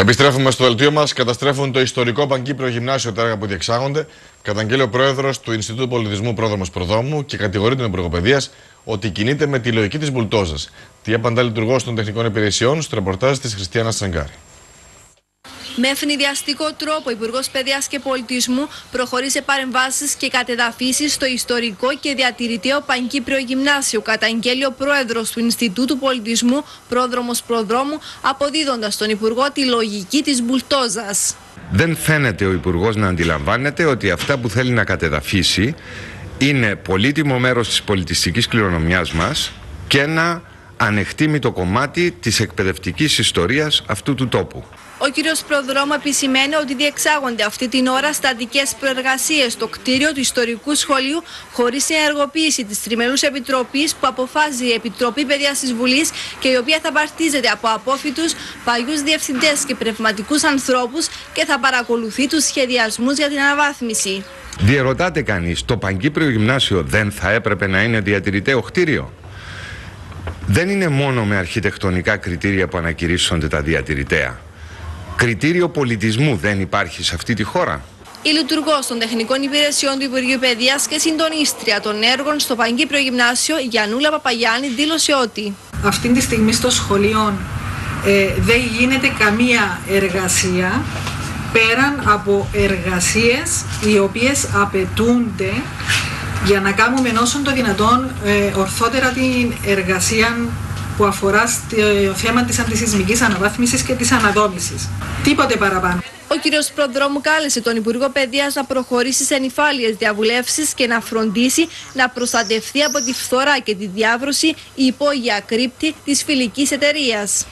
Επιστρέφουμε στο δελτίο μας. Καταστρέφουν το ιστορικό Παγκύπριο Γυμνάσιο τα έργα που διεξάγονται. Καταγγέλει ο πρόεδρος του Ινστιτούτου Πολιτισμού Πρόδρομος Προδρόμου και κατηγορεί τον Υπουργό Παιδείας ότι κινείται με τη λογική της μπουλτόζας. Τι απαντά λειτουργός των τεχνικών υπηρεσιών στο ρεπορτάζ της Χριστιάνας Τσαγκάρη. Με ευνηδιαστικό τρόπο, ο Υπουργός Παιδείας και Πολιτισμού προχωρεί σε παρεμβάσεις και κατεδαφίσεις στο ιστορικό και διατηρηταίο Παγκύπριο Γυμνάσιο, καταγγέλει ο πρόεδρος του Ινστιτούτου Πολιτισμού Πρόδρομος Προδρόμου, αποδίδοντας στον Υπουργό τη λογική της μπουλτόζας. Δεν φαίνεται ο Υπουργός να αντιλαμβάνεται ότι αυτά που θέλει να κατεδαφίσει είναι πολύτιμο μέρος της πολιτιστικής κληρονομιάς μας και ένα ανεκτήμητο κομμάτι της εκπαιδευτικής ιστορίας αυτού του τόπου. Ο κ. Προδρόμου επισημαίνει ότι διεξάγονται αυτή την ώρα στατικές προεργασίες στο κτίριο του Ιστορικού Σχολείου χωρίς ενεργοποίηση της Τριμερούς Επιτροπής που αποφάσισε η Επιτροπή Παιδείας της Βουλής και η οποία θα παρτίζεται από απόφοιτους, παλιούς διευθυντές και πνευματικούς ανθρώπους και θα παρακολουθεί τους σχεδιασμούς για την αναβάθμιση. Διερωτάται κανείς, το Παγκύπριο Γυμνάσιο δεν θα έπρεπε να είναι διατηρηταίο κτίριο? Δεν είναι μόνο με αρχιτεκτονικά κριτήρια που ανακηρύσσονται τα διατηρηταία. Κριτήριο πολιτισμού δεν υπάρχει σε αυτή τη χώρα. Η λειτουργός των τεχνικών υπηρεσιών του Υπουργείου Παιδείας και συντονίστρια των έργων στο Παγκύπριο Γυμνάσιο, Γιαννούλα Παπαγιάννη, δήλωσε ότι αυτή τη στιγμή στο σχολείο δεν γίνεται καμία εργασία πέραν από εργασίες οι οποίες απαιτούνται για να κάνουμε όσο το δυνατόν ορθότερα την εργασία που αφορά στο θέμα της αντισυσμικής αναβάθμισης και της αναδόμησης. Τίποτε παραπάνω. Ο κ. Προδρόμου κάλεσε τον Υπουργό Παιδείας να προχωρήσει σε νυφάλιες διαβουλεύσεις και να φροντίσει να προστατευτεί από τη φθορά και τη διάβρωση η υπόγεια κρύπτη της φιλικής εταιρείας.